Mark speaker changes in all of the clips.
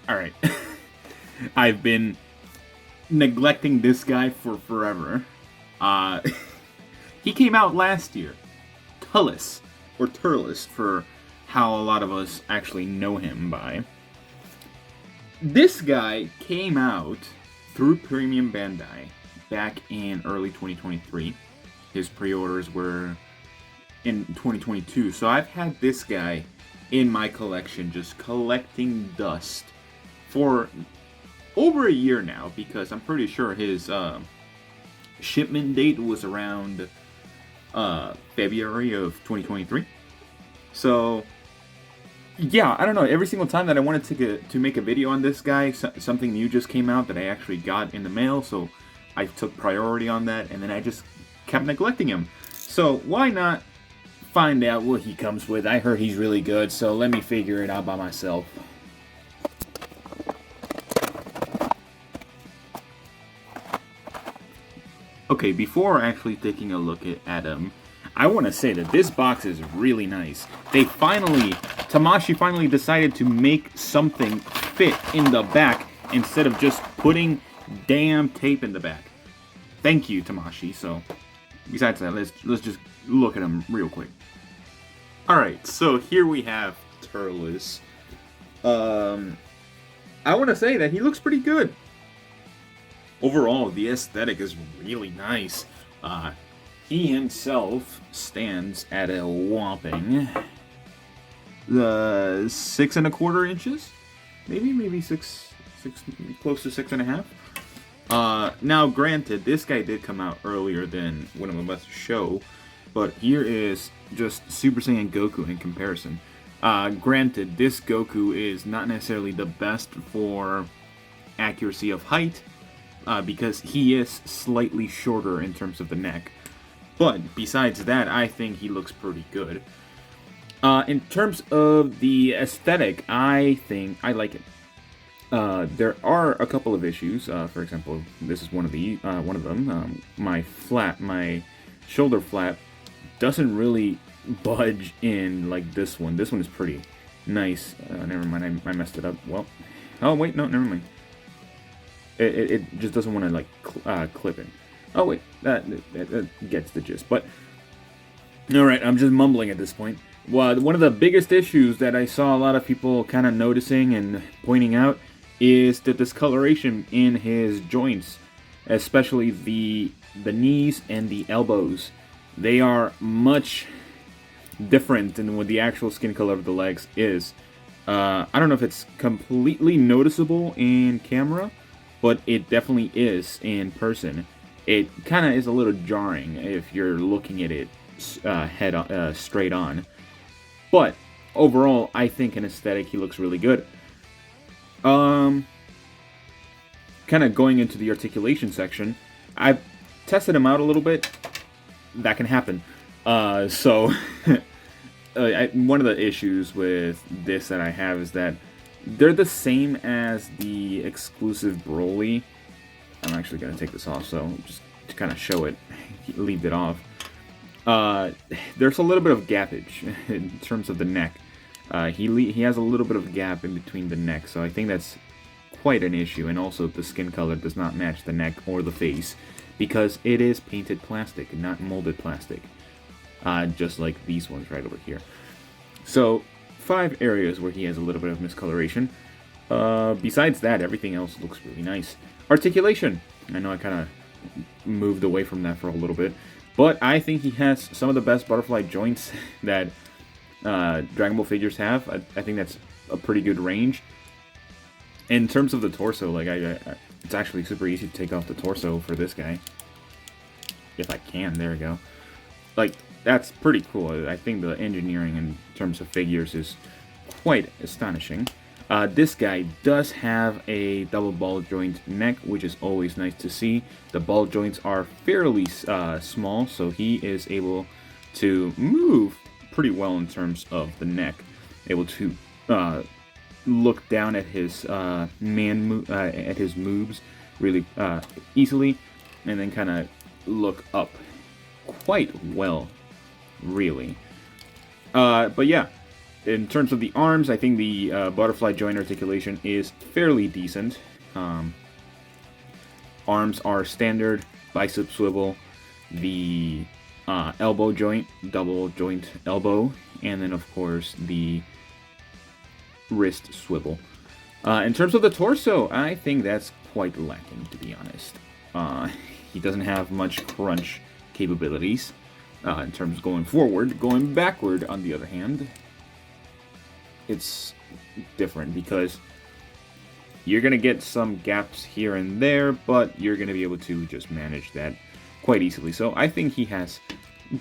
Speaker 1: Alright. I've been neglecting this guy for forever. Uh, he came out last year. Tulece, or Turles, for how a lot of us actually know him by. This guy came out through Premium Bandai back in early 2023. His pre-orders were in 2022, so I've had this guy in my collection just collecting dust for over a year now, because I'm pretty sure his shipment date was around February of 2023. So yeah, I don't know. Every single time that I wanted to make a video on this guy, something new just came out that I actually got in the mail, so I took priority on that, and then I just kept neglecting him. So why not find out what he comes with? I heard he's really good, so let me figure it out by myself. Okay, before actually taking a look at him, I want to say that this box is really nice. Tamashii finally decided to make something fit in the back instead of just putting damn tape in the back. Thank you, Tamashii. So, besides that, let's just look at him real quick. Alright, so here we have Turles. I want to say that he looks pretty good. Overall, the aesthetic is really nice. He himself stands at a whopping 6¼ inches, maybe six, close to 6½. Now, granted, this guy did come out earlier than what I'm about to show, but here is just Super Saiyan Goku in comparison. Granted, this Goku is not necessarily the best for accuracy of height, because he is slightly shorter in terms of the neck. But besides that, I think he looks pretty good. In terms of the aesthetic, I think I like it. There are a couple of issues. For example, this is one of them. My shoulder flap doesn't really budge in like this one. This one is pretty nice. Never mind, I messed it up. Well, oh wait, no, never mind. It just doesn't want to like clip in. Oh wait, that gets the gist. But all right, I'm just mumbling at this point. Well, one of the biggest issues that I saw a lot of people kind of noticing and pointing out is the discoloration in his joints, especially the knees and the elbows. They are much different than what the actual skin color of the legs is. I don't know if it's completely noticeable in camera, but it definitely is in person. It kind of is a little jarring if you're looking at it straight on. But overall, I think in aesthetic, he looks really good. Kind of going into the articulation section, I've tested him out a little bit. That can happen. So one of the issues with this that I have is that they're the same as the exclusive Broly. I'm actually going to take this off, so just to kind of show it, leave it off. There's a little bit of gappage in terms of the neck. He has a little bit of gap in between the neck, so I think that's quite an issue. And also, the skin color does not match the neck or the face, because it is painted plastic, not molded plastic. Just like these ones right over here. So, 5 areas where he has a little bit of miscoloration. Besides that, everything else looks really nice. Articulation. I know I kind of moved away from that for a little bit, but I think he has some of the best butterfly joints that Dragon Ball figures have. I think that's a pretty good range. In terms of the torso, like it's actually super easy to take off the torso for this guy. If I can, there we go. Like, that's pretty cool. I think the engineering in terms of figures is quite astonishing. This guy does have a double ball joint neck, which is always nice to see. The ball joints are fairly small, so he is able to move pretty well in terms of the neck. Able to look down at his at his moves really easily, and then kind of look up quite well, really. But yeah, In terms of the arms, I think the butterfly joint articulation is fairly decent. Arms are standard, bicep swivel, the elbow joint, double joint elbow, and then of course the wrist swivel. In terms of the torso, I think that's quite lacking, to be honest. He doesn't have much crunch capabilities in terms of going forward. Going backward, on the other hand, it's different because you're going to get some gaps here and there, but you're going to be able to just manage that quite easily. So I think he has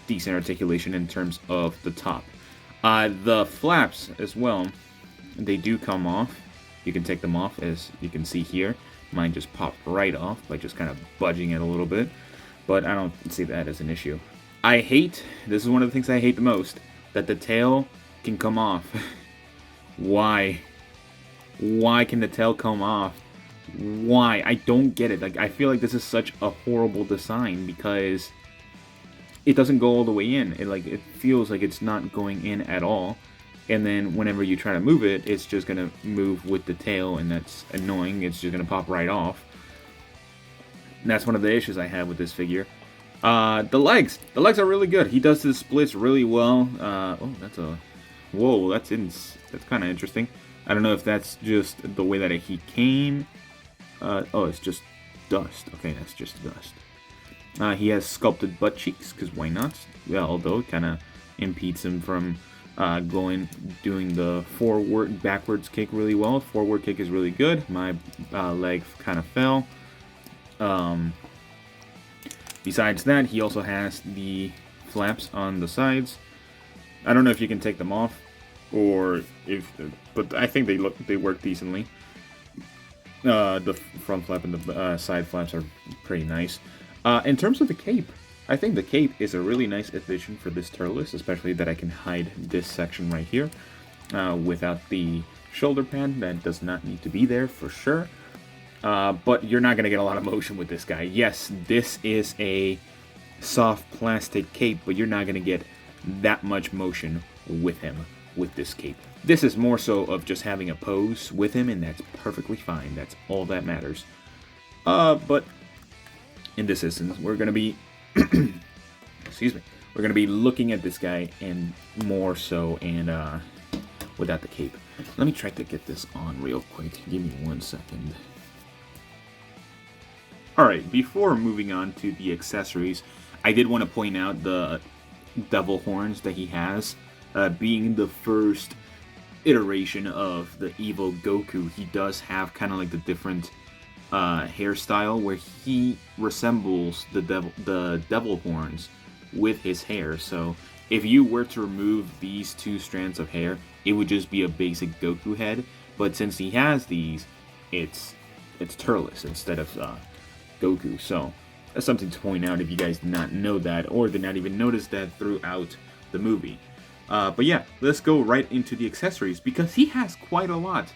Speaker 1: decent articulation in terms of the top. The flaps as well, they do come off. You can take them off, as you can see here. Mine just popped right off by just kind of budging it a little bit, but I don't see that as an issue. This is one of the things I hate the most, that the tail can come off. Why? Why can the tail come off? Why? I don't get it. Like, I feel like this is such a horrible design because it doesn't go all the way in. It feels like it's not going in at all. And then whenever you try to move it, it's just going to move with the tail, and that's annoying. It's just going to pop right off. And that's one of the issues I have with this figure. The legs are really good. He does his splits really well. Whoa, that's kind of interesting. I don't know if that's just the way that he came. It's just dust. Okay, that's just dust. He has sculpted butt cheeks, because why not? Yeah, although it kind of impedes him from doing the backwards kick really well. Forward kick is really good. My leg kind of fell. Besides that, he also has the flaps on the sides. I don't know if you can take them off, but I think they work decently. The front flap and the side flaps are pretty nice. In terms of the cape, I think the cape is a really nice addition for this Turles, especially that I can hide this section right here without the shoulder pad. That does not need to be there for sure. But you're not going to get a lot of motion with this guy. Yes, this is a soft plastic cape, but you're not going to get that much motion with him with this cape. This is more so of just having a pose with him, and that's perfectly fine. That's all that matters. But in this instance, we're going to be excuse me, we're going to be looking at this guy and more so and without the cape. Let me try to get this on real quick. Give me 1 second. Alright, before moving on to the accessories, I did want to point out the devil horns that he has. Being the first iteration of the evil Goku, he does have kind of like the different hairstyle where he resembles the devil horns with his hair. So if you were to remove these 2 strands of hair, it would just be a basic Goku head. But since he has these, it's Turles instead of Goku. So that's something to point out if you guys did not know that, or did not even notice that throughout the movie. But yeah, let's go right into the accessories, because he has quite a lot.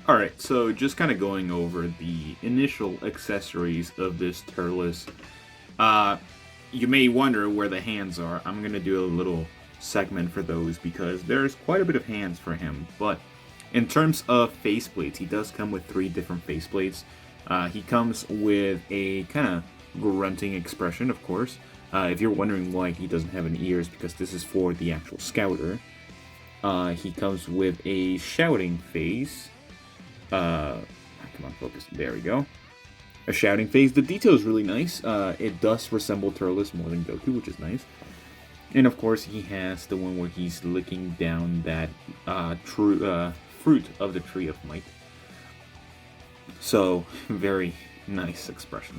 Speaker 1: Alright, so just kind of going over the initial accessories of this Turles. You may wonder where the hands are. I'm going to do a little segment for those, because there's quite a bit of hands for him. But in terms of faceplates, he does come with 3 different faceplates. He comes with a kind of grunting expression, of course. If you're wondering why he doesn't have any ears, because this is for the actual scouter. He comes with a shouting face. Come on, focus. There we go. A shouting face. The detail is really nice. It does resemble Turles more than Goku, which is nice. And of course, he has the one where he's licking down that fruit of the Tree of Might. So, very nice expression.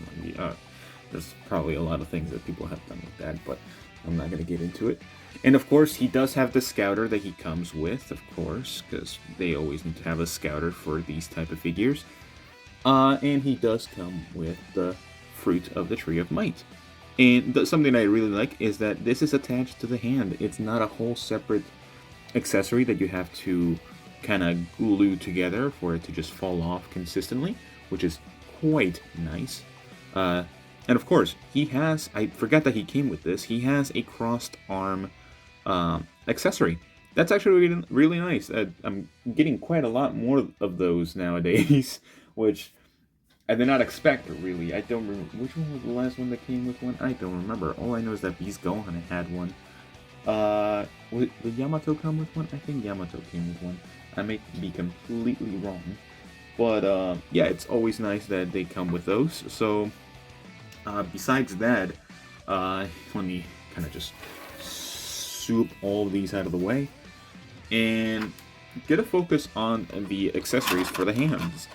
Speaker 1: There's probably a lot of things that people have done with that, but I'm not going to get into it. And of course, he does have the scouter that he comes with, of course, because they always need to have a scouter for these type of figures. And he does come with the fruit of the Tree of Might. And something I really like is that this is attached to the hand. It's not a whole separate accessory that you have to kind of glue together for it to just fall off consistently, which is quite nice. And of course, he has, I forgot that he came with this, he has a crossed arm accessory. That's actually really, really nice. I'm getting quite a lot more of those nowadays, which I did not expect, really. I don't remember. Which one was the last one that came with one? I don't remember. All I know is that Beast Gohan had one. Did Yamato come with one? I think Yamato came with one. I may be completely wrong. But, yeah, it's always nice that they come with those. So, besides that, let me kind of just swoop all of these out of the way and get a focus on the accessories for the hands.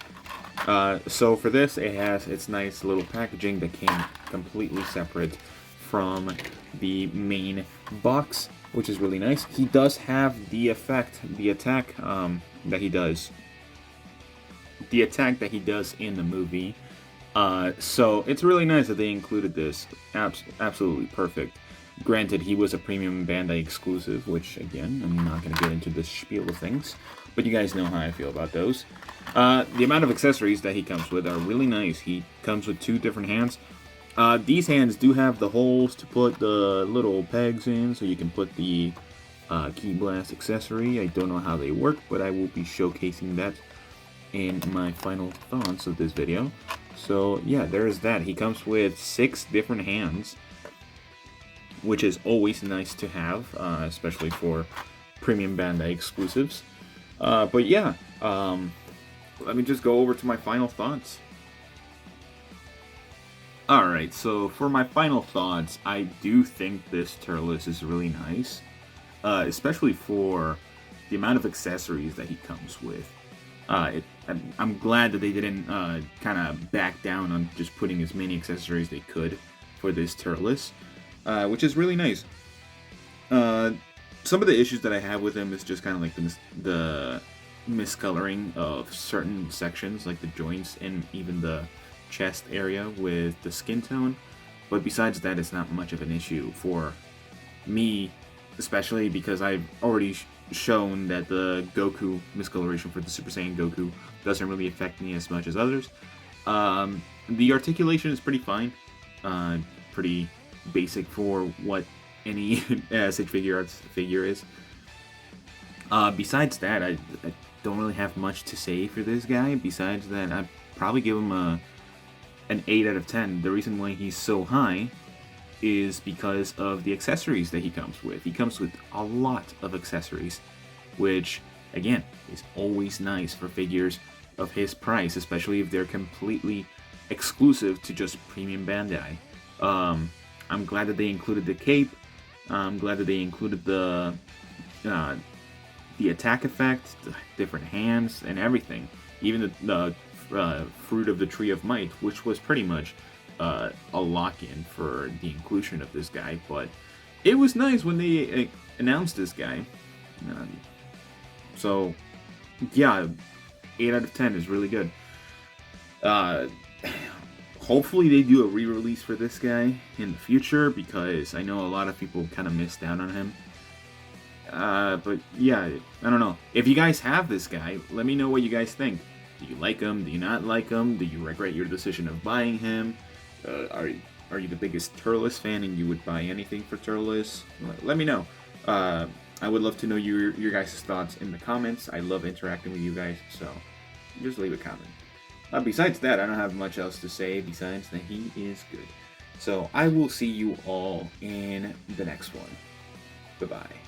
Speaker 1: So for this, it has its nice little packaging that came completely separate from the main box, which is really nice. He does have the effect, the attack that he does. The attack that he does in the movie. So it's really nice that they included this. Absolutely perfect. Granted, he was a premium Bandai exclusive, which, again, I'm not going to get into this spiel of things, but you guys know how I feel about those. The amount of accessories that he comes with are really nice. He comes with 2 different hands. These hands do have the holes to put the little pegs in, so you can put the Ki Blast accessory. I don't know how they work, but I will be showcasing that in my final thoughts of this video. So, yeah, there's that. He comes with 6 different hands, which is always nice to have, especially for premium Bandai exclusives. But yeah, let me just go over to my final thoughts. Alright, so for my final thoughts, I do think this Turles is really nice, especially for the amount of accessories that he comes with. I'm glad that they didn't kind of back down on just putting as many accessories they could for this Turles. Which is really nice. Some of the issues that I have with him is just kind of like the miscoloring of certain sections, like the joints and even the chest area with the skin tone. But besides that, it's not much of an issue for me, especially because I've already shown that the Goku miscoloration for the Super Saiyan Goku doesn't really affect me as much as others. The articulation is pretty fine. Pretty basic for what any SH Figuarts figure is. Besides that, I don't really have much to say for this guy. Besides that, I'd probably give him an 8 out of 10. The reason why he's so high is because of the accessories that he comes with. He comes with a lot of accessories, which, again, is always nice for figures of his price, especially if they're completely exclusive to just premium Bandai. I'm glad that they included the cape. I'm glad that they included the attack effect, the different hands, and everything. Even the Fruit of the Tree of Might, which was pretty much a lock-in for the inclusion of this guy. But it was nice when they announced this guy. So, yeah, 8 out of 10 is really good. Hopefully they do a re-release for this guy in the future, because I know a lot of people kind of missed out on him. But yeah, I don't know. If you guys have this guy, let me know what you guys think. Do you like him? Do you not like him? Do you regret your decision of buying him? Are you the biggest Turles fan and you would buy anything for Turles? Let me know. I would love to know your guys' thoughts in the comments. I love interacting with you guys, so just leave a comment. Besides that, I don't have much else to say besides that he is good. So I will see you all in the next one. Bye-bye.